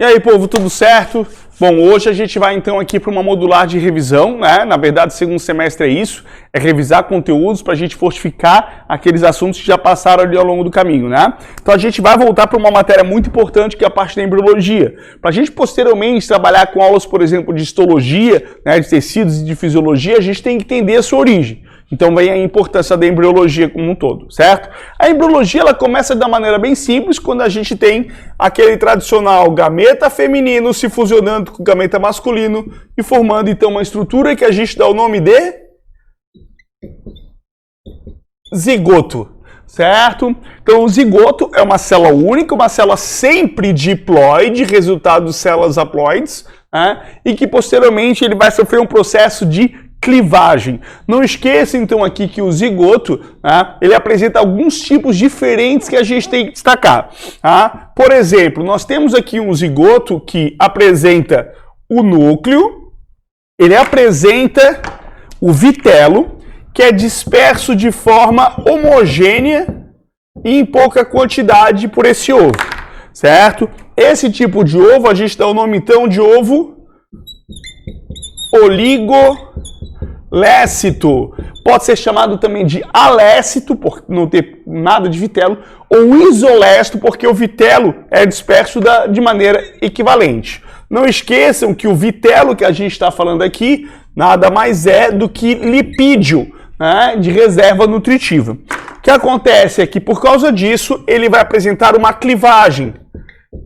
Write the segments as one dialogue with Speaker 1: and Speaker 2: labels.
Speaker 1: E aí, povo, tudo certo? Bom, hoje a gente vai então aqui para uma modular de revisão, né? Na verdade, segundo semestre é isso, é revisar conteúdos para a gente fortificar aqueles assuntos que já passaram ali ao longo do caminho, né? Então a gente vai voltar para uma matéria muito importante que é a parte da embriologia. Para a gente posteriormente trabalhar com aulas, por exemplo, de histologia, né, de tecidos e de fisiologia, a gente tem que entender a sua origem. Então vem a importância da embriologia como um todo, certo? A embriologia ela começa da maneira bem simples quando a gente tem aquele tradicional gameta feminino se fusionando com o gameta masculino e formando então uma estrutura que a gente dá o nome de zigoto, certo? Então o zigoto é uma célula única, uma célula sempre diploide, resultado de células haploides, né? E que posteriormente ele vai sofrer um processo de clivagem. Não esqueça então aqui que o zigoto, né, ele apresenta alguns tipos diferentes que a gente tem que destacar. Tá? Por exemplo, nós temos aqui um zigoto que apresenta o núcleo, ele apresenta o vitelo, que é disperso de forma homogênea e em pouca quantidade por esse ovo, certo? Esse tipo de ovo a gente dá o nome então de ovo oligolécito. Pode ser chamado também de alécito, por não ter nada de vitelo, ou isolécito, porque o vitelo é disperso de maneira equivalente. Não esqueçam que o vitelo que a gente está falando aqui nada mais é do que lipídio, né, de reserva nutritiva. O que acontece é que, por causa disso, ele vai apresentar uma clivagem,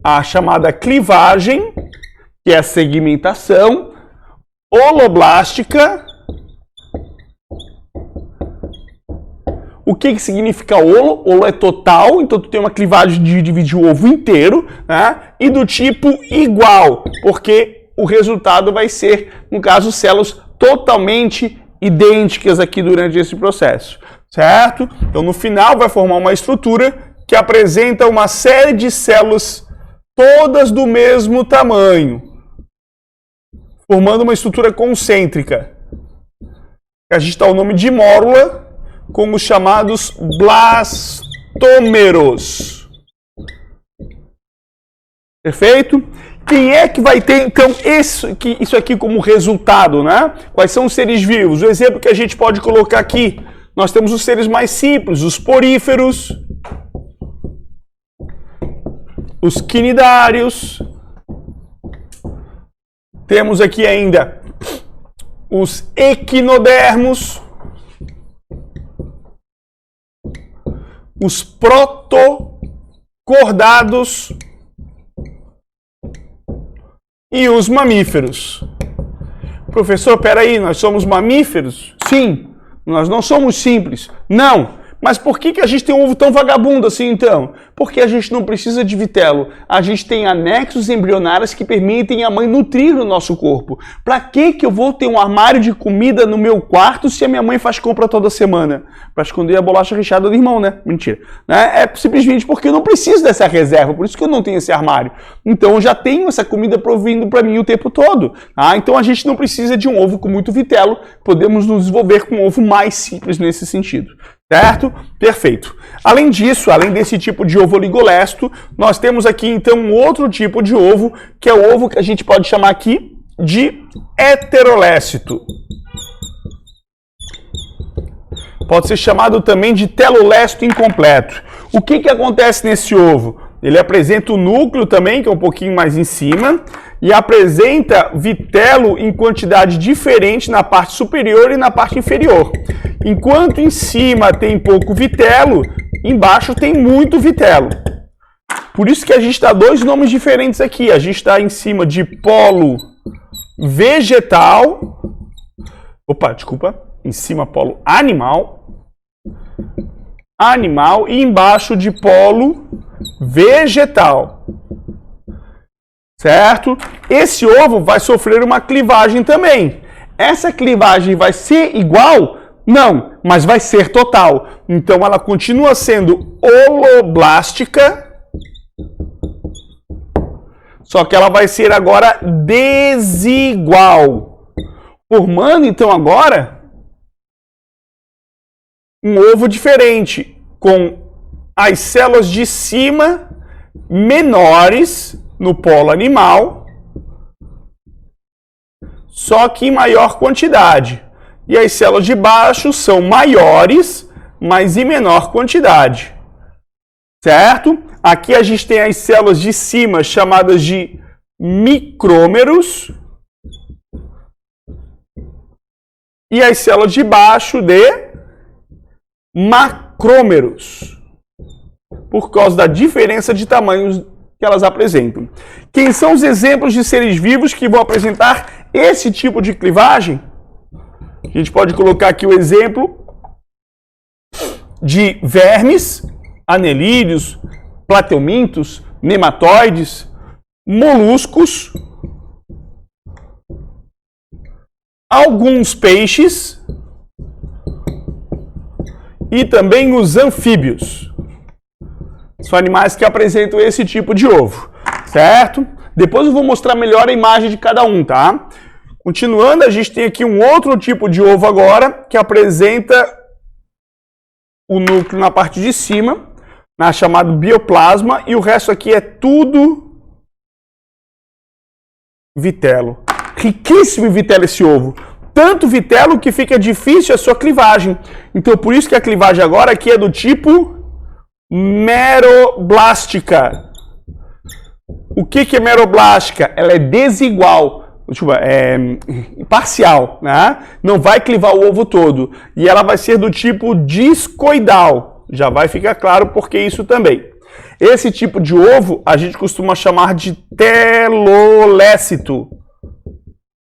Speaker 1: a chamada clivagem, que é a segmentação holoblástica. O que significa holo? Holo é total, então tu tem uma clivagem de dividir o ovo inteiro, né? E do tipo igual, porque o resultado vai ser, no caso, células totalmente idênticas aqui durante esse processo, certo? Então no final vai formar uma estrutura que apresenta uma série de células todas do mesmo tamanho, formando uma estrutura concêntrica. A gente dá o nome de mórula com os chamados blastômeros. Perfeito? Quem é que vai ter, então, isso aqui como resultado, né? Quais são os seres vivos? O exemplo que a gente pode colocar aqui, nós temos os seres mais simples, os poríferos, os quinidários, temos aqui ainda os equinodermos, os protocordados e os mamíferos. Professor, peraí, nós somos mamíferos? Sim, nós não somos simples. Não. Mas por que a gente tem um ovo tão vagabundo assim, então? Porque a gente não precisa de vitelo. A gente tem anexos embrionários que permitem a mãe nutrir o nosso corpo. Para que eu vou ter um armário de comida no meu quarto se a minha mãe faz compra toda semana? Para esconder a bolacha recheada do irmão, né? Mentira. Né? É simplesmente porque eu não preciso dessa reserva, por isso que eu não tenho esse armário. Então eu já tenho essa comida provindo para mim o tempo todo. Tá? Então a gente não precisa de um ovo com muito vitelo, podemos nos desenvolver com um ovo mais simples nesse sentido. Certo? Perfeito. Além disso, além desse tipo de ovo oligolécito, nós temos aqui então um outro tipo de ovo, que é o ovo que a gente pode chamar aqui de heterolécito. Pode ser chamado também de telolécito incompleto. O que acontece nesse ovo? Ele apresenta o núcleo também, que é um pouquinho mais em cima, e apresenta vitelo em quantidade diferente na parte superior e na parte inferior. Enquanto em cima tem pouco vitelo, embaixo tem muito vitelo. Por isso que a gente dá dois nomes diferentes aqui. A gente está em cima de polo vegetal. Opa, desculpa. Em cima polo animal. Animal e embaixo de polo vegetal. Certo? Esse ovo vai sofrer uma clivagem também. Essa clivagem vai ser igual? Não, mas vai ser total. Então ela continua sendo holoblástica, só que ela vai ser agora desigual. Formando então agora um ovo diferente, com as células de cima menores no polo animal, só que em maior quantidade. E as células de baixo são maiores, mas em menor quantidade. Certo? Aqui a gente tem as células de cima chamadas de micrômeros e as células de baixo de macrômeros, por causa da diferença de tamanhos que elas apresentam. Quem são os exemplos de seres vivos que vão apresentar esse tipo de clivagem? A gente pode colocar aqui o exemplo de vermes, anelídeos, plateumintos, nematóides, moluscos, alguns peixes e também os anfíbios. São animais que apresentam esse tipo de ovo, certo? Depois eu vou mostrar melhor a imagem de cada um, tá? Continuando, a gente tem aqui um outro tipo de ovo agora, que apresenta o núcleo na parte de cima, chamado bioplasma, e o resto aqui é tudo vitelo. Riquíssimo em vitelo esse ovo. Tanto vitelo que fica difícil a sua clivagem. Então, por isso que a clivagem agora aqui é do tipo meroblástica. O que é meroblástica? Ela é desigual. Parcial, né? Não vai clivar o ovo todo. E ela vai ser do tipo discoidal. Já vai ficar claro porque isso também. Esse tipo de ovo a gente costuma chamar de telolécito.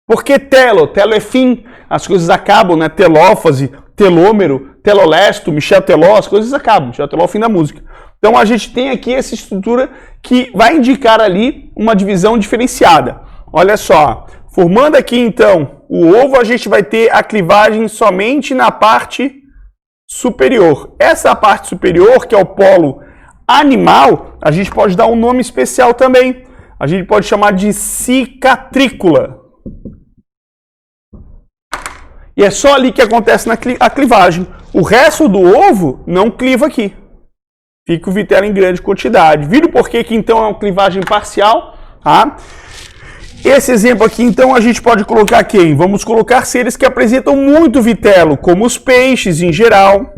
Speaker 1: Por que telo? Telo é fim. As coisas acabam, né? Telófase, telômero, telolécito, Michel Teló, as coisas acabam. Michel Teló é o fim da música. Então a gente tem aqui essa estrutura que vai indicar ali uma divisão diferenciada. Olha só, formando aqui então o ovo, a gente vai ter a clivagem somente na parte superior. Essa parte superior, que é o polo animal, a gente pode dar um nome especial também. A gente pode chamar de cicatrícula. E é só ali que acontece a clivagem. O resto do ovo não cliva aqui. Fica o vitelo em grande quantidade. Viram por que então é uma clivagem parcial? Tá? Esse exemplo aqui, então, a gente pode colocar quem? Vamos colocar seres que apresentam muito vitelo, como os peixes em geral,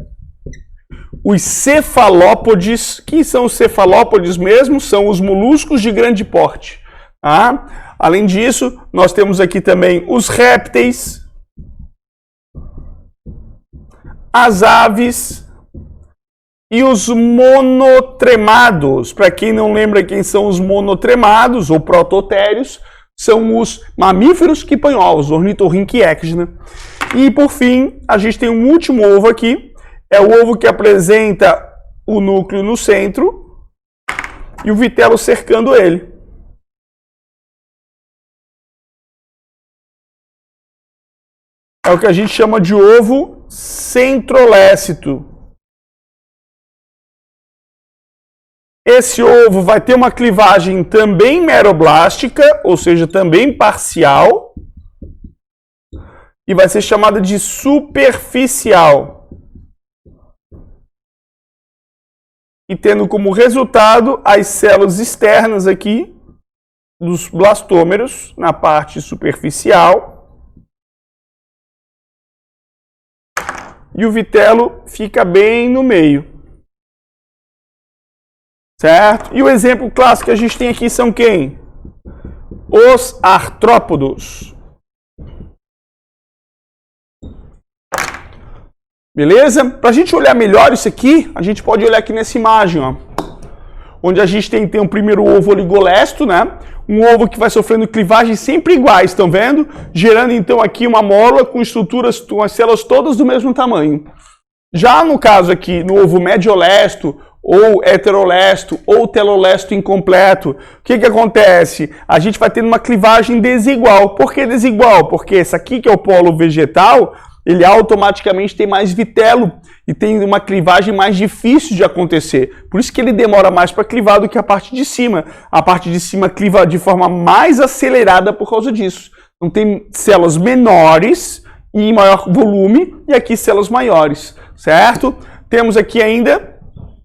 Speaker 1: os cefalópodes. Quem são os cefalópodes mesmo? São os moluscos de grande porte. Tá? Além disso, nós temos aqui também os répteis, as aves e os monotremados. Para quem não lembra quem são os monotremados ou prototérios, são os mamíferos que põem ovos, ornitorrinco e ecdna. E por fim, a gente tem um último ovo aqui, é o ovo que apresenta o núcleo no centro e o vitelo cercando ele. É o que a gente chama de ovo centrolécito. Esse ovo vai ter uma clivagem também meroblástica, ou seja, também parcial, e vai ser chamada de superficial. E tendo como resultado as células externas aqui dos blastômeros na parte superficial. E o vitelo fica bem no meio. Certo? E o exemplo clássico que a gente tem aqui são quem? Os artrópodos. Beleza? Para a gente olhar melhor isso aqui, a gente pode olhar aqui nessa imagem, ó, onde a gente tem um primeiro ovo oligolesto, né? Um ovo que vai sofrendo clivagens sempre iguais, estão vendo? Gerando então aqui uma mola com estruturas, com as células todas do mesmo tamanho. Já no caso aqui, no ovo mediolesto, ou heterolesto, ou telolesto incompleto, o que acontece? A gente vai tendo uma clivagem desigual. Por que desigual? Porque esse aqui, que é o polo vegetal, ele automaticamente tem mais vitelo e tem uma clivagem mais difícil de acontecer. Por isso que ele demora mais para clivar do que a parte de cima. A parte de cima cliva de forma mais acelerada por causa disso. Então tem células menores e em maior volume, e aqui células maiores, certo? Temos aqui ainda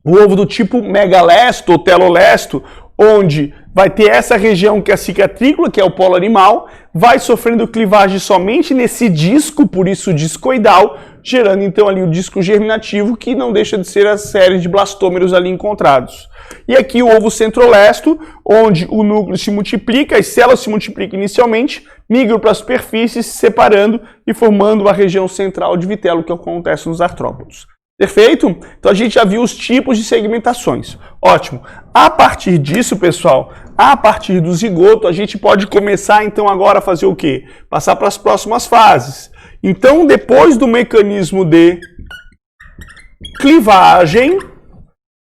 Speaker 1: o ovo do tipo megalesto ou telolesto, onde vai ter essa região que é a cicatrícula, que é o polo animal, vai sofrendo clivagem somente nesse disco, por isso discoidal, gerando então ali o disco germinativo, que não deixa de ser a série de blastômeros ali encontrados. E aqui o ovo centrolesto, onde o núcleo se multiplica, as células se multiplicam inicialmente, migram para a superfície, se separando e formando a região central de vitelo, que acontece nos artrópodes. Perfeito? Então a gente já viu os tipos de segmentações. Ótimo. A partir disso, pessoal, a partir do zigoto, a gente pode começar então agora a fazer o quê? Passar para as próximas fases. Então, depois do mecanismo de clivagem,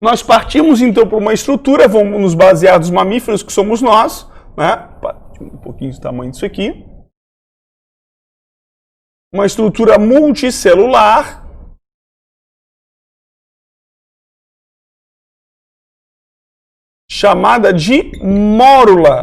Speaker 1: nós partimos então para uma estrutura, vamos nos basear nos mamíferos que somos nós, né? Um pouquinho do tamanho disso aqui. Uma estrutura multicelular. Chamada de mórula.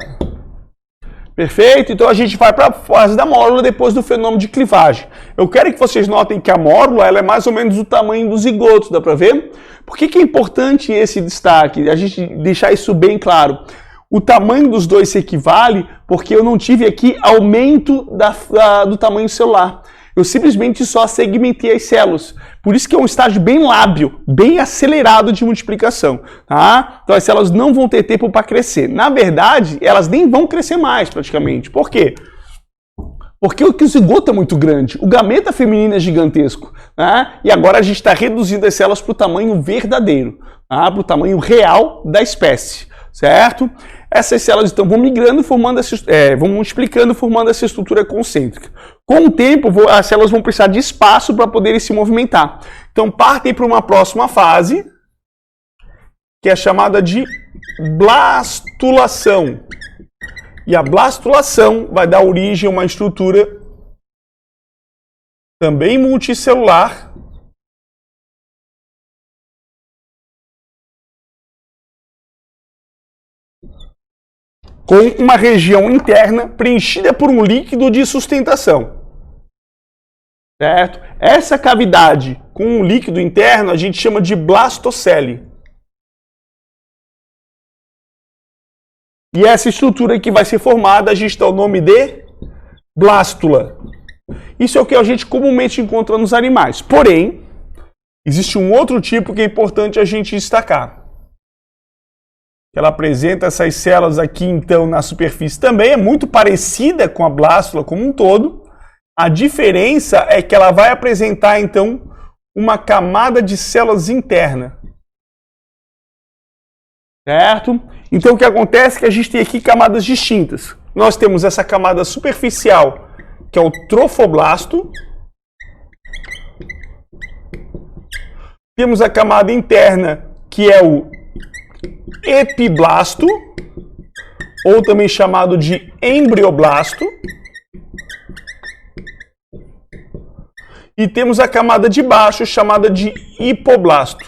Speaker 1: Perfeito? Então a gente vai para a fase da mórula depois do fenômeno de clivagem. Eu quero que vocês notem que a mórula ela é mais ou menos do tamanho do zigoto, dá para ver? Por que é importante esse destaque? A gente deixar isso bem claro. O tamanho dos dois se equivale porque eu não tive aqui aumento do tamanho celular. Eu simplesmente só segmentei as células. Por isso que é um estágio bem lábil, bem acelerado de multiplicação. Tá? Então as células não vão ter tempo para crescer. Na verdade, elas nem vão crescer mais praticamente. Por quê? Porque o zigoto é muito grande. O gameta feminino é gigantesco. Tá? E agora a gente está reduzindo as células para o tamanho verdadeiro. Tá? Para o tamanho real da espécie. Certo? Essas células então vão migrando, vão multiplicando, formando essa estrutura concêntrica. Com o tempo, as células vão precisar de espaço para poderem se movimentar. Então partem para uma próxima fase, que é chamada de blastulação. E a blastulação vai dar origem a uma estrutura também multicelular, com uma região interna preenchida por um líquido de sustentação. Certo? Essa cavidade com um líquido interno a gente chama de blastocele. E essa estrutura que vai ser formada a gente dá o nome de blástula. Isso é o que a gente comumente encontra nos animais. Porém, existe um outro tipo que é importante a gente destacar. Ela apresenta essas células aqui, então, na superfície também, é muito parecida com a blástula como um todo. A diferença é que ela vai apresentar, então, uma camada de células interna. Certo? Então, o que acontece é que a gente tem aqui camadas distintas. Nós temos essa camada superficial, que é o trofoblasto. Temos a camada interna, que é o epiblasto, ou também chamado de embrioblasto. E temos a camada de baixo, chamada de hipoblasto.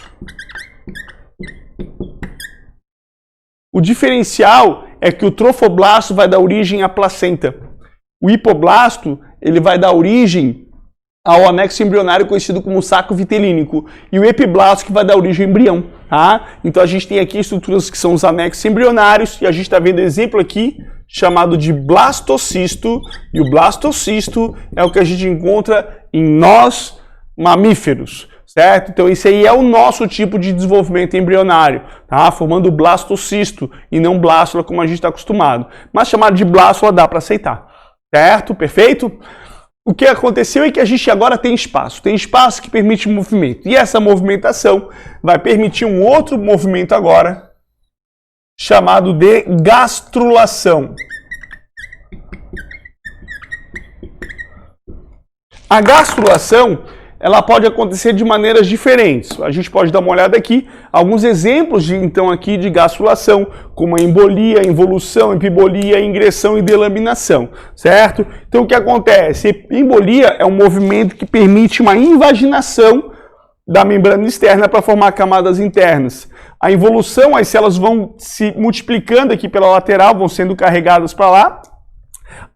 Speaker 1: O diferencial é que o trofoblasto vai dar origem à placenta. O hipoblasto ele vai dar origem ao anexo embrionário conhecido como saco vitelínico. E o epiblasto que vai dar origem ao embrião. Tá? Então a gente tem aqui estruturas que são os anexos embrionários, e a gente está vendo exemplo aqui chamado de blastocisto, e o blastocisto é o que a gente encontra em nós mamíferos, certo? Então esse aí é o nosso tipo de desenvolvimento embrionário, tá? Formando o blastocisto e não blástula como a gente está acostumado. Mas chamado de blástula dá para aceitar, certo? Perfeito? O que aconteceu é que a gente agora tem espaço que permite movimento. E essa movimentação vai permitir um outro movimento agora, chamado de gastrulação. A gastrulação, ela pode acontecer de maneiras diferentes. A gente pode dar uma olhada aqui, alguns exemplos então aqui de gastrulação, como a embolia, involução, epibolia, ingressão e delaminação, certo? Então o que acontece? Embolia é um movimento que permite uma invaginação da membrana externa para formar camadas internas. A involução, as células vão se multiplicando aqui pela lateral, vão sendo carregadas para lá.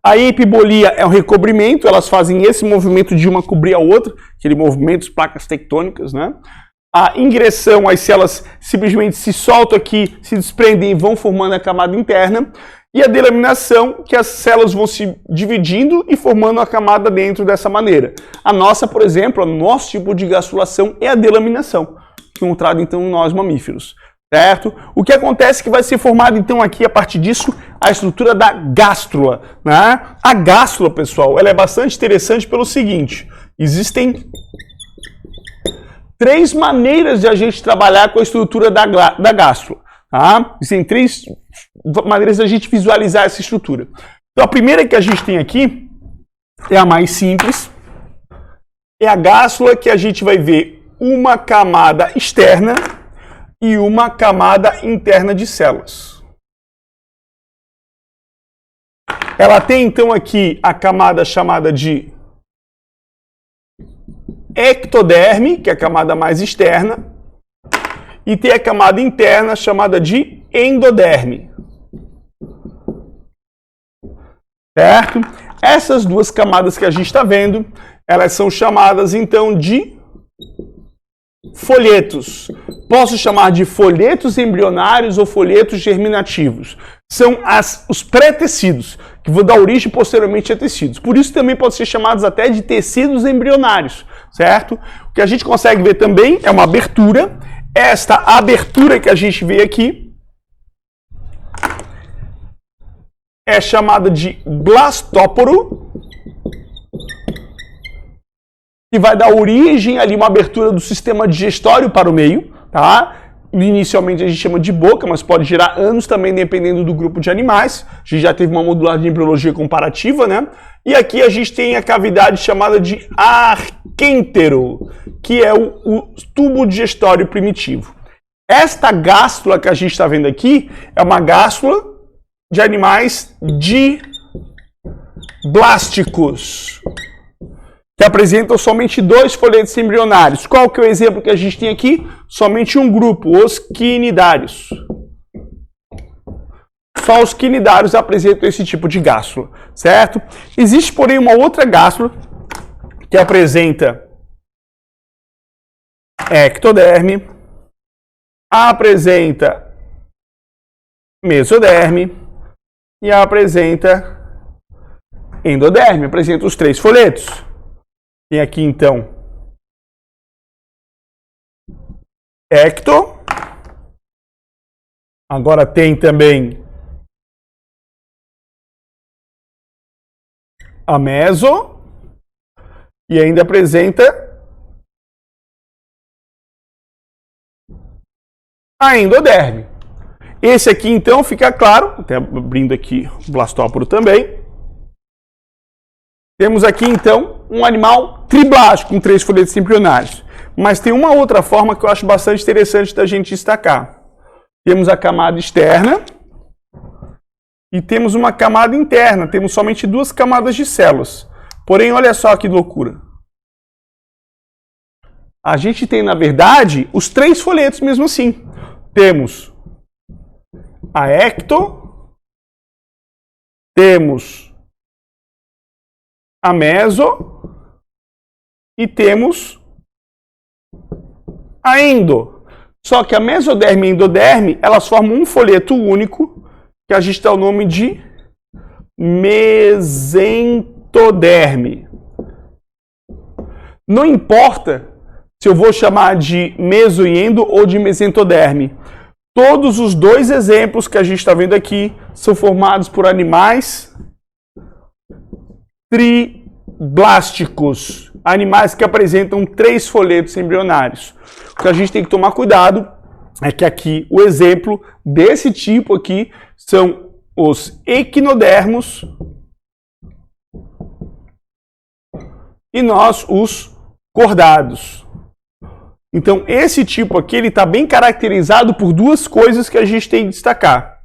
Speaker 1: A epibolia é um recobrimento, elas fazem esse movimento de uma cobrir a outra, aquele movimento, placas tectônicas, né? a ingressão, as células simplesmente se soltam aqui, se desprendem e vão formando a camada interna. E a delaminação, que as células vão se dividindo e formando a camada dentro dessa maneira. A nossa, por exemplo, o nosso tipo de gastrulação é a delaminação, encontrada então em nós mamíferos, certo? O que acontece é que vai ser formado então aqui, a partir disso, a estrutura da gástrula, né? A gástrula, pessoal, ela é bastante interessante pelo seguinte: existem 3 maneiras de a gente trabalhar com a estrutura da gástrula. Tá? Existem 3 maneiras de a gente visualizar essa estrutura. Então, a primeira que a gente tem aqui é a mais simples. É a gástrula, que a gente vai ver uma camada externa e uma camada interna de células. Ela tem, então, aqui a camada chamada de ectoderme, que é a camada mais externa, e tem a camada interna chamada de endoderme. Certo? Essas 2 camadas que a gente está vendo, elas são chamadas então de folhetos. Posso chamar de folhetos embrionários ou folhetos germinativos. São os pré-tecidos, que vão dar origem posteriormente a tecidos. Por isso também podem ser chamados até de tecidos embrionários, certo? O que a gente consegue ver também é uma abertura. Esta abertura que a gente vê aqui é chamada de blastóporo, que vai dar origem ali uma abertura do sistema digestório para o meio, tá? Inicialmente a gente chama de boca, mas pode gerar ânus também, dependendo do grupo de animais. A gente já teve uma modulagem de embriologia comparativa, né? E aqui a gente tem a cavidade chamada de arquêntero, que é o tubo digestório primitivo. Esta gástrula que a gente está vendo aqui é uma gástrula de animais diblásticos, que apresentam somente 2 folhetos embrionários. Qual que é o exemplo que a gente tem aqui? Somente um grupo, os quinidários. Só os quinidários apresentam esse tipo de gástrula, certo? Existe, porém, uma outra gástrula que apresenta ectoderme, apresenta mesoderme e apresenta endoderme, apresenta os 3 folhetos. Tem aqui, então, ecto. Agora tem também a meso. E ainda apresenta a endoderme. Esse aqui, então, fica claro. Até abrindo aqui o blastóporo também. Temos aqui, então, um animal triblástico, com 3 folhetos embrionários. Mas tem uma outra forma que eu acho bastante interessante da gente destacar. Temos a camada externa e temos uma camada interna. Temos somente 2 camadas de células. Porém, olha só que loucura. A gente tem, na verdade, os 3 folhetos mesmo assim. Temos a ecto, temos a meso e temos a endo. Só que a mesoderme e a endoderme, elas formam um folheto único, que a gente dá o nome de mesentoderme. Não importa se eu vou chamar de meso e endo ou de mesentoderme. Todos os 2 exemplos que a gente está vendo aqui são formados por animais triblásticos, animais que apresentam 3 folhetos embrionários. O que a gente tem que tomar cuidado é que aqui o exemplo desse tipo aqui são os equinodermos e nós os cordados. Então esse tipo aqui ele está bem caracterizado por 2 coisas que a gente tem que destacar.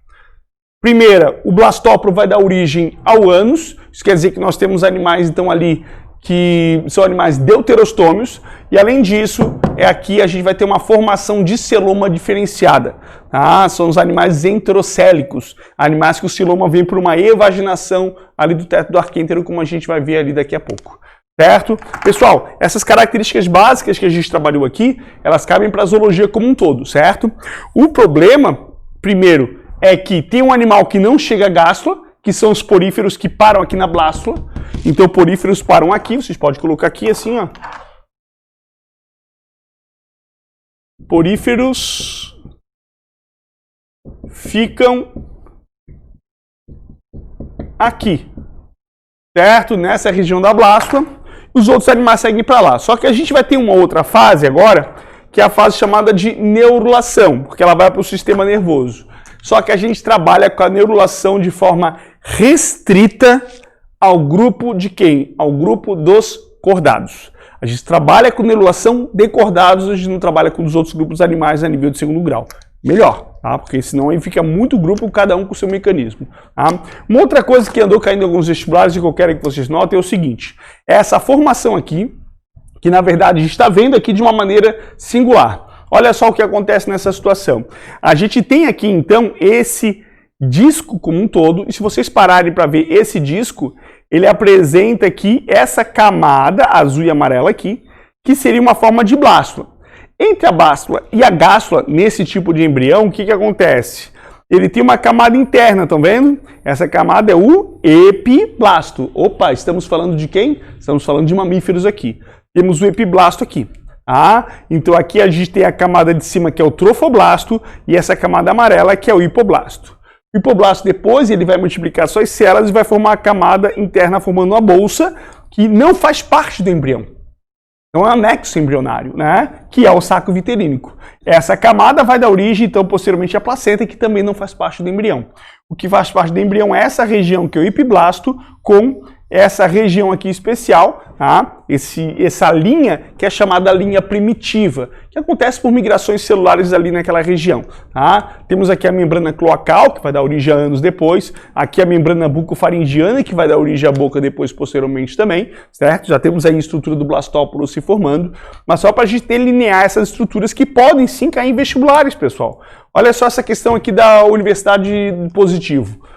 Speaker 1: Primeira, o blastóporo vai dar origem ao ânus. Isso quer dizer que nós temos animais, então, ali que são animais deuterostômios. E, além disso, aqui a gente vai ter uma formação de celoma diferenciada. Tá? São os animais enterocélicos. Animais que o celoma vem por uma evaginação ali do teto do arquêntero, como a gente vai ver ali daqui a pouco. certo? Pessoal, essas características básicas que a gente trabalhou aqui, elas cabem para a zoologia como um todo, certo? O problema, primeiro, é que tem um animal que não chega à gástula, que são os poríferos que param aqui na blástula. Então, poríferos param aqui, vocês podem colocar aqui assim, ó. Poríferos ficam aqui, certo? Nessa região da blástula. Os outros animais seguem para lá. Só que a gente vai ter uma outra fase agora, que é a fase chamada de neurulação, porque ela vai para o sistema nervoso. Só que a gente trabalha com a neurulação de forma restrita ao grupo de quem? Ao grupo dos cordados. A gente trabalha com neurulação de cordados, a gente não trabalha com os outros grupos animais a nível de segundo grau. Melhor, tá? Porque senão aí fica muito grupo, cada um com o seu mecanismo. Tá? Uma outra coisa que andou caindo em alguns vestibulares e que eu quero que vocês notem é o seguinte, é essa formação aqui, que na verdade a gente está vendo aqui de uma maneira singular. Olha só o que acontece nessa situação. A gente tem aqui, então, esse disco como um todo, e se vocês pararem para ver esse disco, ele apresenta aqui essa camada azul e amarela aqui, que seria uma forma de blástula. Entre a blástula e a gástula, nesse tipo de embrião, o que acontece? Ele tem uma camada interna, estão vendo? Essa camada é o epiblasto. Opa, estamos falando de quem? Estamos falando de mamíferos aqui. Temos o epiblasto aqui. Então aqui a gente tem a camada de cima que é o trofoblasto e essa camada amarela que é o hipoblasto. O hipoblasto depois ele vai multiplicar suas células e vai formar a camada interna formando uma bolsa que não faz parte do embrião. Então é um anexo embrionário, né? Que é o saco viterínico. Essa camada vai dar origem então posteriormente à placenta que também não faz parte do embrião. O que faz parte do embrião é essa região que é o epiblasto com essa região aqui especial, tá? Essa linha que é chamada linha primitiva, que acontece por migrações celulares ali naquela região. Tá? Temos aqui a membrana cloacal, que vai dar origem a anos depois, aqui a membrana bucofaringiana, que vai dar origem à boca depois, posteriormente também, certo? Já temos aí a estrutura do blastópolo se formando, mas só para a gente delinear essas estruturas que podem sim cair em vestibulares, pessoal. Olha só essa questão aqui da Universidade de Positivo.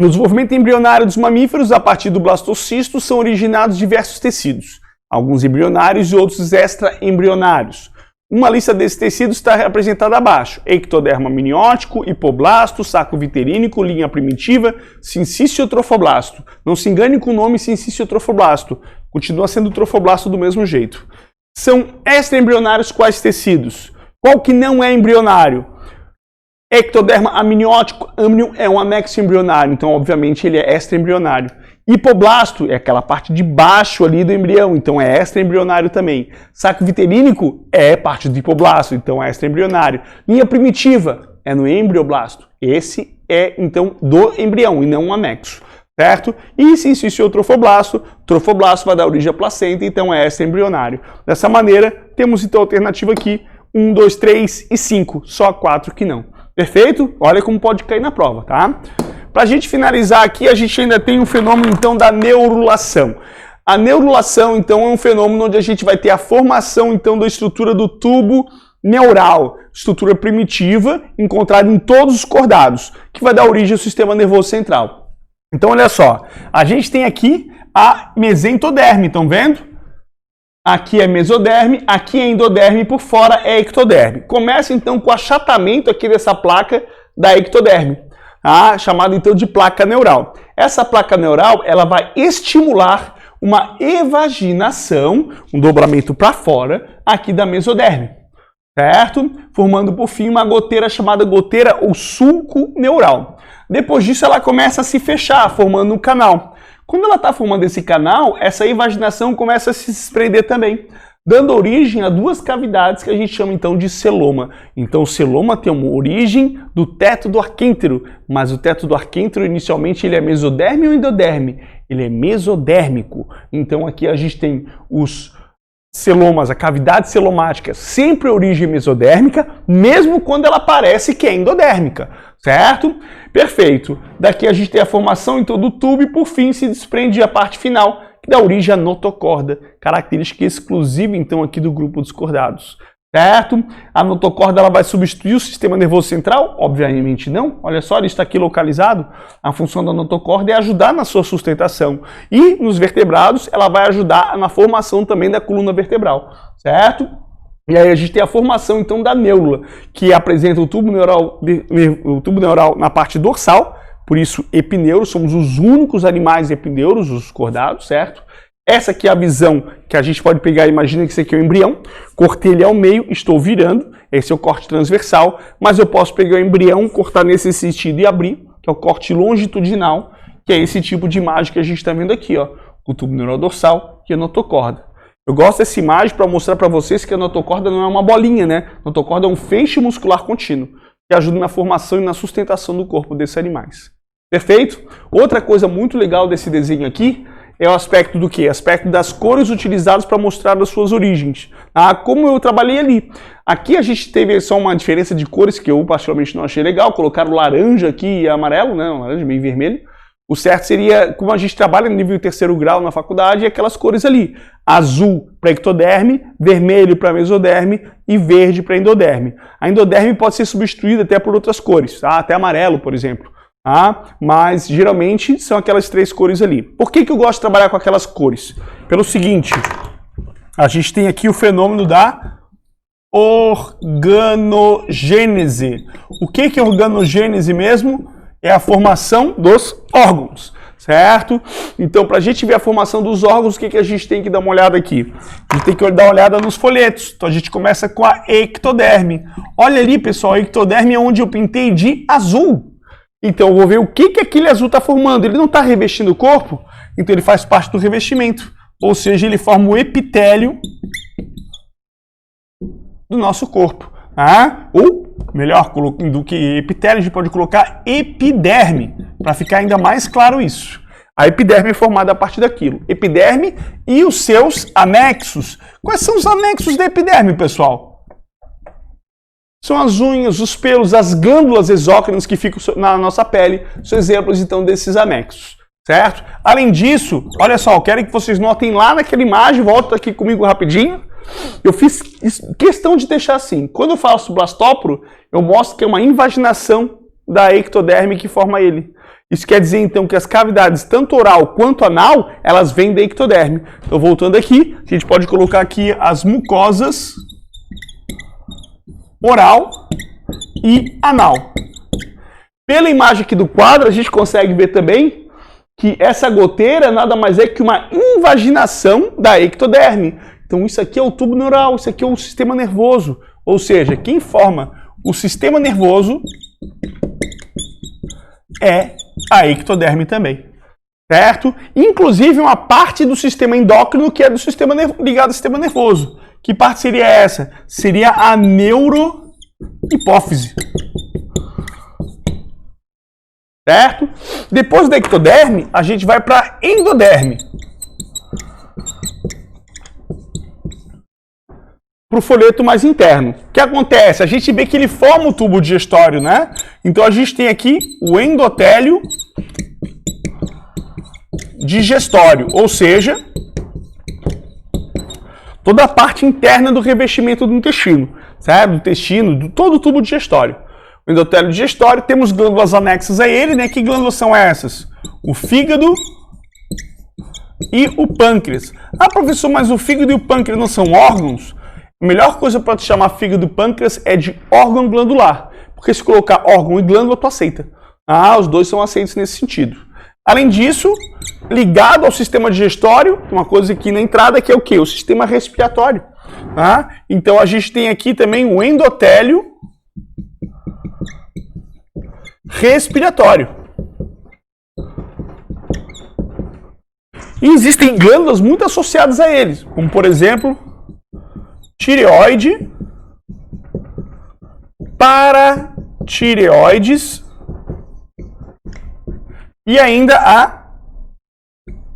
Speaker 1: No desenvolvimento embrionário dos mamíferos, a partir do blastocisto, são originados diversos tecidos, alguns embrionários e outros extraembrionários. Uma lista desses tecidos está representada abaixo: ectoderma amniótico, hipoblasto, saco viterínico, linha primitiva, sincício trofoblasto. Não se engane com o nome sincício trofoblasto, continua sendo trofoblasto do mesmo jeito. São extraembrionários quais tecidos? Qual que não é embrionário? Ectoderma amniótico, amnion é um anexo embrionário, então obviamente ele é extraembrionário. Hipoblasto é aquela parte de baixo ali do embrião, então é extraembrionário também. Saco viterínico é parte do hipoblasto, então é extraembrionário. Linha primitiva é no embrioblasto. Esse é então do embrião e não um anexo, certo? E sincício trofoblasto, trofoblasto vai dar origem à placenta, então é extraembrionário. Dessa maneira, temos então a alternativa aqui, 1, 2, 3 e 5, só 4 que não. Perfeito? Olha como pode cair na prova, tá? Para a gente finalizar aqui, a gente ainda tem um fenômeno, então, da neurulação. A neurulação, então, é um fenômeno onde a gente vai ter a formação, então, da estrutura do tubo neural, estrutura primitiva, encontrada em todos os cordados, que vai dar origem ao sistema nervoso central. Então, olha só, a gente tem aqui a mesentoderme, estão vendo? Aqui é mesoderme, aqui é endoderme e por fora é ectoderme. Começa então com o achatamento aqui dessa placa da ectoderme, chamada então de placa neural. Essa placa neural ela vai estimular uma evaginação, um dobramento para fora aqui da mesoderme, certo? Formando por fim uma goteira chamada goteira ou sulco neural. Depois disso ela começa a se fechar, formando um canal. Quando ela está formando esse canal, essa evaginação começa a se desprender também, dando origem a duas cavidades que a gente chama então de celoma. Então o celoma tem uma origem do teto do arquêntero, mas o teto do arquêntero inicialmente ele é mesoderme ou endoderme? Ele é mesodérmico. Então aqui a gente tem os celomas, a cavidade celomática, sempre origem mesodérmica, mesmo quando ela parece que é endodérmica, certo? Perfeito. Daqui a gente tem a formação então do tubo e por fim se desprende a parte final, que dá origem à notocorda, característica exclusiva então aqui do grupo dos cordados. certo? A notocorda ela vai substituir o sistema nervoso central? Obviamente não. Olha só, ele está aqui localizado. A função da notocorda é ajudar na sua sustentação. E nos vertebrados, ela vai ajudar na formação também da coluna vertebral, certo? E aí a gente tem a formação então da neurula, que apresenta o tubo neural na parte dorsal, por isso epineuros, somos os únicos animais epineuros, os cordados, certo? Essa aqui é a visão que a gente pode pegar, imagina que isso aqui é o embrião, cortei ele ao meio, estou virando, esse é o corte transversal, mas eu posso pegar o embrião, cortar nesse sentido e abrir, que é o corte longitudinal, que é esse tipo de imagem que a gente está vendo aqui, ó, o tubo neural dorsal e a notocorda. Eu gosto dessa imagem para mostrar para vocês que a notocorda não é uma bolinha, né? A notocorda é um feixe muscular contínuo, que ajuda na formação e na sustentação do corpo desses animais. Perfeito? Outra coisa muito legal desse desenho aqui é o aspecto do quê? O aspecto das cores utilizadas para mostrar as suas origens. Como eu trabalhei ali. Aqui a gente teve só uma diferença de cores que eu particularmente não achei legal. Colocaram laranja aqui e amarelo, né? Laranja meio vermelho. O certo seria, como a gente trabalha no nível 3º grau na faculdade, aquelas cores ali. Azul para ectoderme, vermelho para mesoderme e verde para endoderme. A endoderme pode ser substituída até por outras cores, tá? Até amarelo, por exemplo. Mas geralmente são aquelas 3 cores ali. Por que eu gosto de trabalhar com aquelas cores? Pelo seguinte, a gente tem aqui o fenômeno da organogênese. O que é organogênese mesmo? É a formação dos órgãos, certo? Então, para a gente ver a formação dos órgãos, o que a gente tem que dar uma olhada aqui? A gente tem que dar uma olhada nos folhetos. Então, a gente começa com a ectoderme. Olha ali, pessoal, a ectoderme é onde eu pintei de azul. Então, eu vou ver o que aquele azul está formando. Ele não está revestindo o corpo, então ele faz parte do revestimento. Ou seja, ele forma o epitélio do nosso corpo. Ou, melhor do que epitélio, a gente pode colocar epiderme, para ficar ainda mais claro isso. A epiderme é formada a partir daquilo. Epiderme e os seus anexos. Quais são os anexos da epiderme, pessoal? São as unhas, os pelos, as glândulas exócrinas que ficam na nossa pele. São exemplos, então, desses anexos, certo? Além disso, olha só, eu quero que vocês notem lá naquela imagem, volta aqui comigo rapidinho. Eu fiz questão de deixar assim. Quando eu faço blastóporo, eu mostro que é uma invaginação da ectoderme que forma ele. Isso quer dizer, então, que as cavidades, tanto oral quanto anal, elas vêm da ectoderme. Então, voltando aqui, a gente pode colocar aqui as mucosas oral e anal. Pela imagem aqui do quadro, a gente consegue ver também que essa goteira nada mais é que uma invaginação da ectoderme. Então, isso aqui é o tubo neural, isso aqui é o sistema nervoso. Ou seja, quem forma o sistema nervoso é a ectoderme também, certo? Inclusive, uma parte do sistema endócrino que é do sistema ligado ao sistema nervoso. Que parte seria essa? Seria a neurohipófise. Certo? Depois da ectoderme, a gente vai para a endoderme. Para o folheto mais interno. O que acontece? A gente vê que ele forma o tubo digestório, né? Então a gente tem aqui o endotélio digestório, ou seja, toda a parte interna do revestimento do intestino, certo? Do intestino, todo o tubo digestório. O endotélio digestório, temos glândulas anexas a ele, né? Que glândulas são essas? O fígado e o pâncreas. Professor, mas o fígado e o pâncreas não são órgãos? A melhor coisa para te chamar fígado e pâncreas é de órgão glandular. Porque se colocar órgão e glândula, tu aceita. Os dois são aceitos nesse sentido. Além disso, ligado ao sistema digestório, uma coisa aqui na entrada que é o quê? O sistema respiratório. Então a gente tem aqui também o endotélio respiratório. E existem glândulas muito associadas a eles, como por exemplo, tireoide, paratireoides e ainda a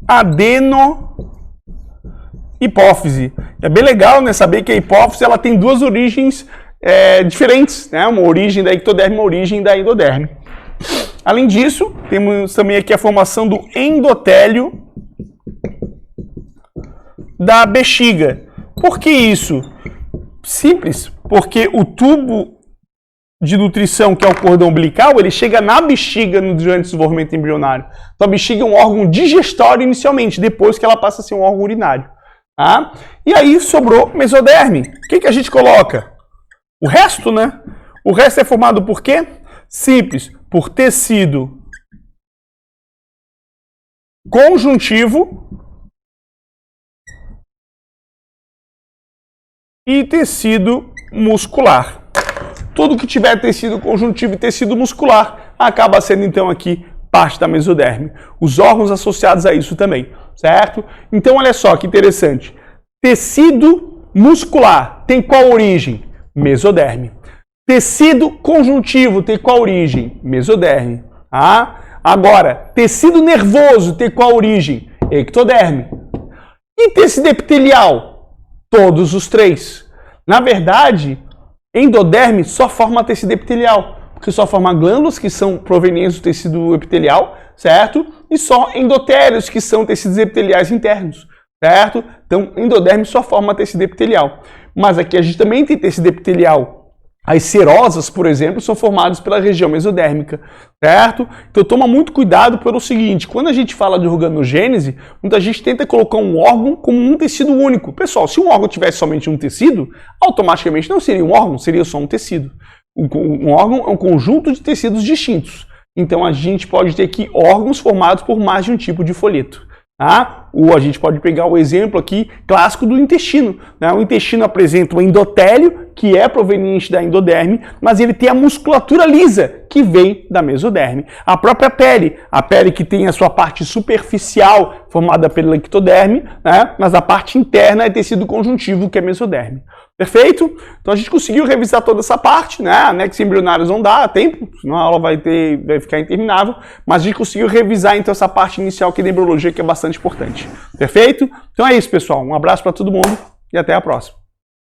Speaker 1: adenohipófise. É bem legal, né, saber que a hipófise ela tem duas origens diferentes, né? Uma origem da ectoderme e uma origem da endoderme. Além disso, temos também aqui a formação do endotélio da bexiga. Por que isso? Simples, porque o tubo de nutrição, que é o cordão umbilical, ele chega na bexiga durante o desenvolvimento embrionário. Então a bexiga é um órgão digestório inicialmente, depois que ela passa a ser um órgão urinário. Tá? E aí sobrou mesoderme. O que a gente coloca? O resto, né? O resto é formado por quê? Simples, por tecido conjuntivo e tecido muscular. Tudo que tiver tecido conjuntivo e tecido muscular acaba sendo, então, aqui parte da mesoderme. Os órgãos associados a isso também, certo? Então, olha só que interessante. Tecido muscular tem qual origem? Mesoderme. Tecido conjuntivo tem qual origem? Mesoderme. Ah? Agora, tecido nervoso tem qual origem? Ectoderme. E tecido epitelial? Todos os três. Na verdade, endoderme só forma tecido epitelial, porque só forma glândulas que são provenientes do tecido epitelial, certo? E só endotérios que são tecidos epiteliais internos, certo? Então, endoderme só forma tecido epitelial. Mas aqui a gente também tem tecido epitelial. As serosas, por exemplo, são formadas pela região mesodérmica, certo? Então toma muito cuidado pelo seguinte, quando a gente fala de organogênese, muita gente tenta colocar um órgão como um tecido único. Pessoal, se um órgão tivesse somente um tecido, automaticamente não seria um órgão, seria só um tecido. Um órgão é um conjunto de tecidos distintos. Então a gente pode ter aqui órgãos formados por mais de um tipo de folheto. Tá? Ou a gente pode pegar o exemplo aqui clássico do intestino. Né? O intestino apresenta o endotélio, que é proveniente da endoderme, mas ele tem a musculatura lisa, que vem da mesoderme. A própria pele, a pele que tem a sua parte superficial formada pela ectoderme, né? Mas a parte interna é tecido conjuntivo, que é mesoderme. Perfeito? Então a gente conseguiu revisar toda essa parte, né? Anexos embrionários não dá tempo, senão a aula vai ficar interminável, mas a gente conseguiu revisar então essa parte inicial aqui da embriologia, que é bastante importante. Perfeito? Então é isso, pessoal. Um abraço para todo mundo e até a próxima.